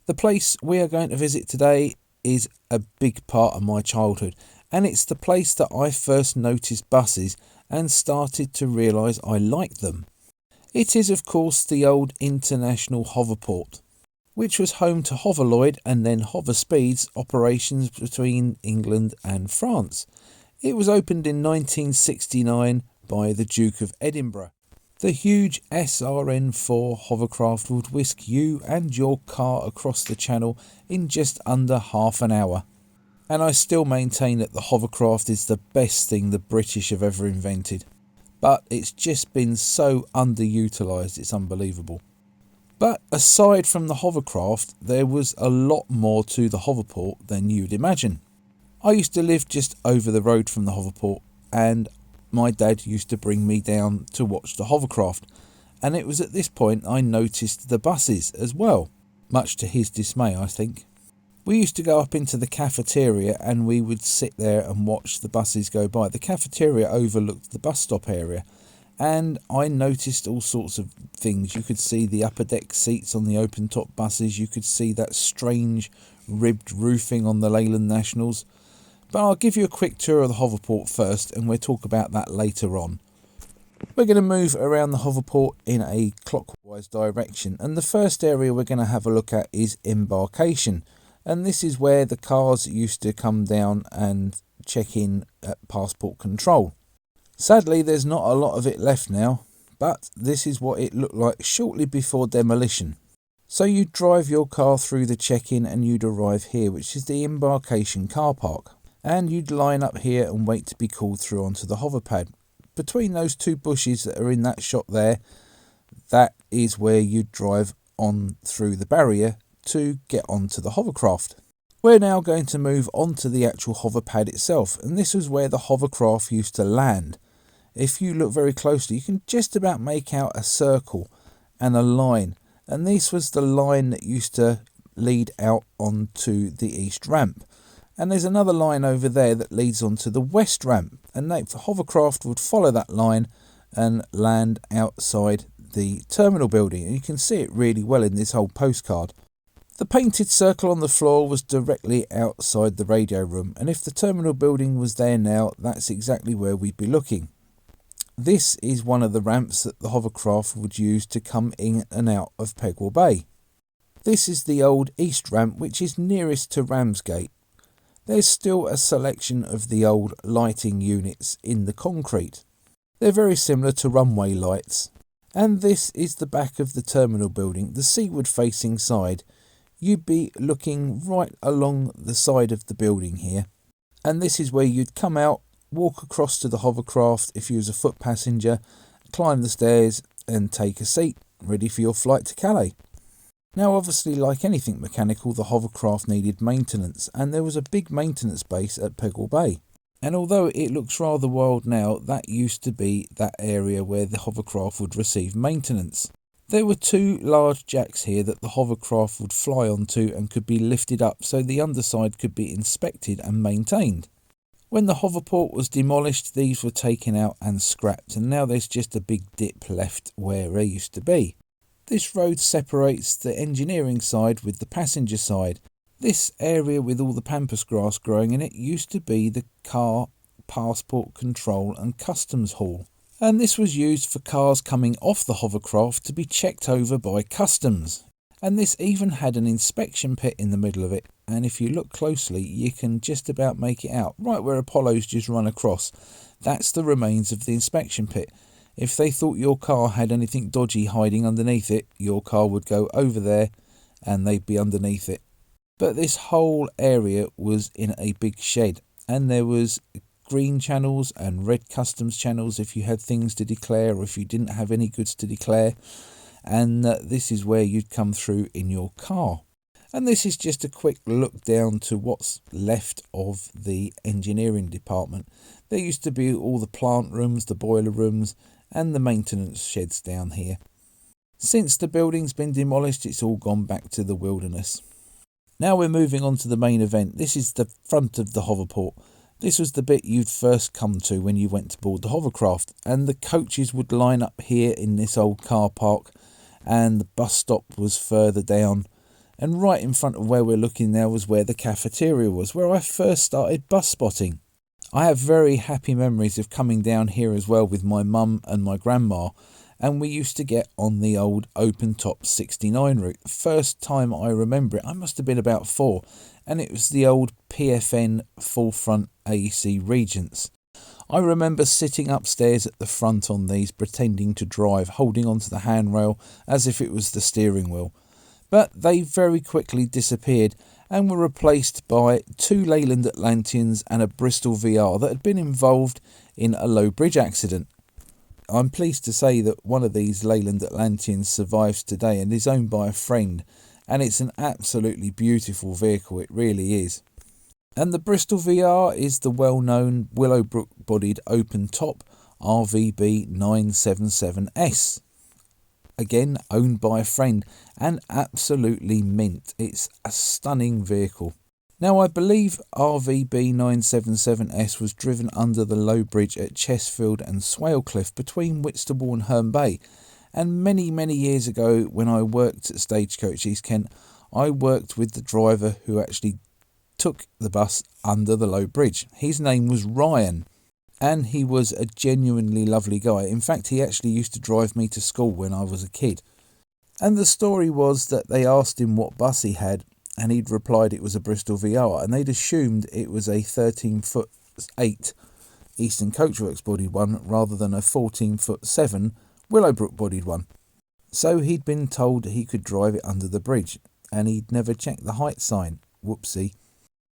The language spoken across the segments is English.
The place we are going to visit today is a big part of my childhood, and it's the place that I first noticed buses and started to realise I liked them. It is of course the old International Hoverport, which was home to Hoverloyd and then Hoverspeed's operations between England and France. It was opened in 1969 by the Duke of Edinburgh. The huge SRN4 hovercraft would whisk you and your car across the channel in just under half an hour. And I still maintain that the hovercraft is the best thing the British have ever invented. But it's just been so underutilised, it's unbelievable. But aside from the hovercraft, there was a lot more to the hoverport than you'd imagine. I used to live just over the road from the hoverport, and my dad used to bring me down to watch the hovercraft, and it was at this point I noticed the buses as well, much to his dismay, I think. We used to go up into the cafeteria and we would sit there and watch the buses go by. The cafeteria overlooked the bus stop area, and I noticed all sorts of things. You could see the upper deck seats on the open top buses, you could see that strange ribbed roofing on the Leyland Nationals. But I'll give you a quick tour of the hoverport first, and we'll talk about that later on. We're going to move around the hoverport in a clockwise direction, and the first area we're going to have a look at is Embarcation, and this is where the cars used to come down and check in at passport control. Sadly, there's not a lot of it left now, but this is what it looked like shortly before demolition. So you'd drive your car through the check-in and you'd arrive here, which is the Embarcation car park. And you'd line up here and wait to be called through onto the hoverpad. Between those two bushes that are in that shot there, that is where you'd drive on through the barrier to get onto the hovercraft. We're now going to move on to the actual hoverpad itself, and this was where the hovercraft used to land. If you look very closely, you can just about make out a circle and a line, and this was the line that used to lead out onto the east ramp. And there's another line over there that leads onto the west ramp, and the hovercraft would follow that line and land outside the terminal building, and you can see it really well in this whole postcard. The painted circle on the floor was directly outside the radio room, and if the terminal building was there now, that's exactly where we'd be looking. This is one of the ramps that the hovercraft would use to come in and out of Pegwell Bay. This is the old east ramp, which is nearest to Ramsgate. There's still a selection of the old lighting units in the concrete. They're very similar to runway lights. And this is the back of the terminal building, the seaward facing side. You'd be looking right along the side of the building here. And this is where you'd come out, walk across to the hovercraft if you was a foot passenger, climb the stairs and take a seat, ready for your flight to Calais. Now obviously, like anything mechanical, the hovercraft needed maintenance, and there was a big maintenance base at Pegwell Bay. And although it looks rather wild now, that used to be that area where the hovercraft would receive maintenance. There were two large jacks here that the hovercraft would fly onto and could be lifted up so the underside could be inspected and maintained. When the hoverport was demolished, these were taken out and scrapped, and now there's just a big dip left where there used to be. This road separates the engineering side with the passenger side. This area with all the pampas grass growing in it used to be the car passport control and customs hall. And this was used for cars coming off the hovercraft to be checked over by customs. And this even had an inspection pit in the middle of it. And if you look closely, you can just about make it out. Right where Apollo's just run across, that's the remains of the inspection pit. If they thought your car had anything dodgy hiding underneath it, your car would go over there and they'd be underneath it. But this whole area was in a big shed, and there was green channels and red customs channels if you had things to declare or if you didn't have any goods to declare. And this is where you'd come through in your car. And this is just a quick look down to what's left of the engineering department. There used to be all the plant rooms, the boiler rooms and the maintenance sheds down here. Since the building's been demolished, it's all gone back to the wilderness. Now we're moving on to the main event. This is the front of the Hoverport. This was the bit you'd first come to when you went to board the Hovercraft, and the coaches would line up here in this old car park, and the bus stop was further down. And right in front of where we're looking now was where the cafeteria was, where I first started bus spotting. I have very happy memories of coming down here as well with my mum and my grandma, and we used to get on the old open top 69 route. The first time I remember it, I must have been about 4, and it was the old PFN full front AEC Regents. I remember sitting upstairs at the front on these, pretending to drive, holding onto the handrail as if it was the steering wheel. But they very quickly disappeared and were replaced by 2 Leyland Atlanteans and a Bristol VR that had been involved in a low bridge accident. I'm pleased to say that one of these Leyland Atlanteans survives today and is owned by a friend, and it's an absolutely beautiful vehicle, it really is. And the Bristol VR is the well-known Willowbrook-bodied open-top RVB 977S. Again, owned by a friend, and absolutely mint. It's a stunning vehicle. Now, I believe RVB 977S was driven under the low bridge at Chesfield and Swalcliffe between Whitstable and Herne Bay. And many, many years ago, when I worked at Stagecoach East Kent, I worked with the driver who actually took the bus under the low bridge. His name was Ryan, and he was a genuinely lovely guy. In fact, he actually used to drive me to school when I was a kid. And the story was that they asked him what bus he had, and he'd replied it was a Bristol VR, and they'd assumed it was a 13'8" Eastern Coachworks bodied one rather than a 14'7" Willowbrook bodied one. So he'd been told he could drive it under the bridge, and he'd never checked the height sign. Whoopsie.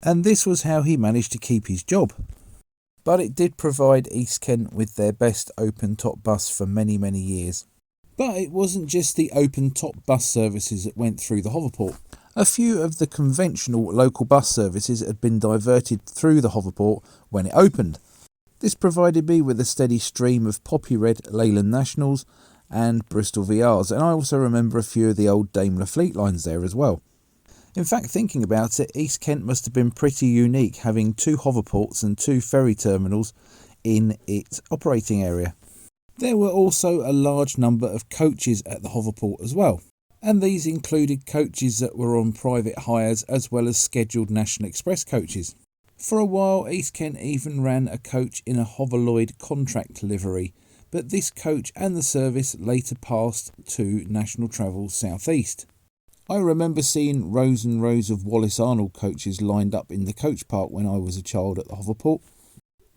And this was how he managed to keep his job. But it did provide East Kent with their best open-top bus for many, many years. But it wasn't just the open-top bus services that went through the Hoverport. A few of the conventional local bus services had been diverted through the Hoverport when it opened. This provided me with a steady stream of poppy red Leyland Nationals and Bristol VRs, and I also remember a few of the old Daimler Fleetlines there as well. In fact, thinking about it, East Kent must have been pretty unique, having 2 hoverports and 2 ferry terminals in its operating area. There were also a large number of coaches at the Hoverport as well, and these included coaches that were on private hires as well as scheduled National Express coaches. For a while, East Kent even ran a coach in a Hoverloyd contract livery, but this coach and the service later passed to National Travel South East. I remember seeing rows and rows of Wallace Arnold coaches lined up in the coach park when I was a child at the Hoverport.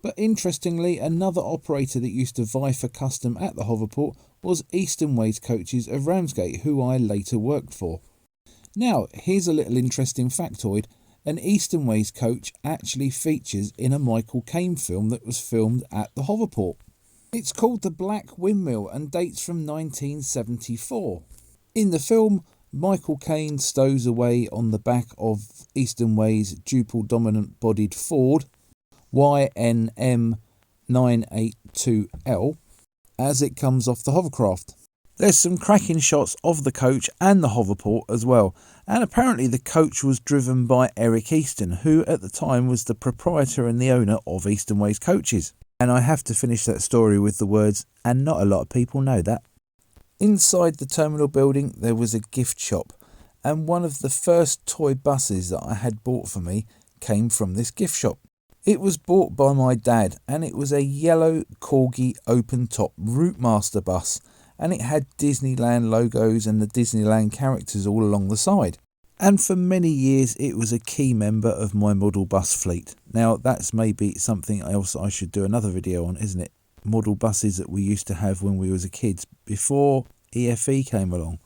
But interestingly, another operator that used to vie for custom at the Hoverport was Eastern Ways Coaches of Ramsgate, who I later worked for. Now, here's a little interesting factoid. An Eastern Ways coach actually features in a Michael Caine film that was filmed at the Hoverport. It's called The Black Windmill and dates from 1974. In the film, Michael Caine stows away on the back of Eastern Ways' duple dominant bodied Ford YNM 982L as it comes off the Hovercraft. There's some cracking shots of the coach and the Hoverport as well, and apparently the coach was driven by Eric Easton, who at the time was the proprietor and the owner of Eastern Ways Coaches. And I have to finish that story with the words, and not a lot of people know that. Inside the terminal building there was a gift shop, and one of the first toy buses that I had bought for me came from this gift shop. It was bought by my dad, and it was a yellow Corgi open-top Routemaster bus, and it had Disneyland logos and the Disneyland characters all along the side. And for many years it was a key member of my model bus fleet. Now that's maybe something else I should do another video on, isn't it? Model buses that we used to have when we was a kids, before EFE came along.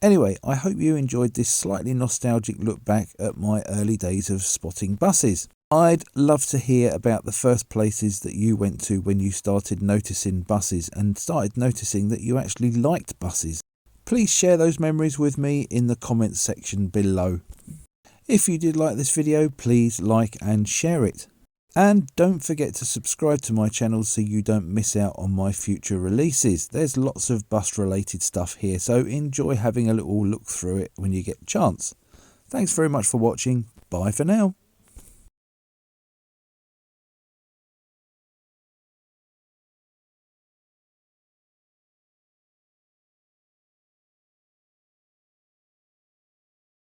Anyway, I hope you enjoyed this slightly nostalgic look back at my early days of spotting buses. I'd love to hear about the first places that you went to when you started noticing buses and started noticing that you actually liked buses. Please share those memories with me in the comments section below. If you did like this video, please like and share it. And don't forget to subscribe to my channel so you don't miss out on my future releases. There's lots of bus related stuff here, so enjoy having a little look through it when you get a chance. Thanks very much for watching. Bye for now.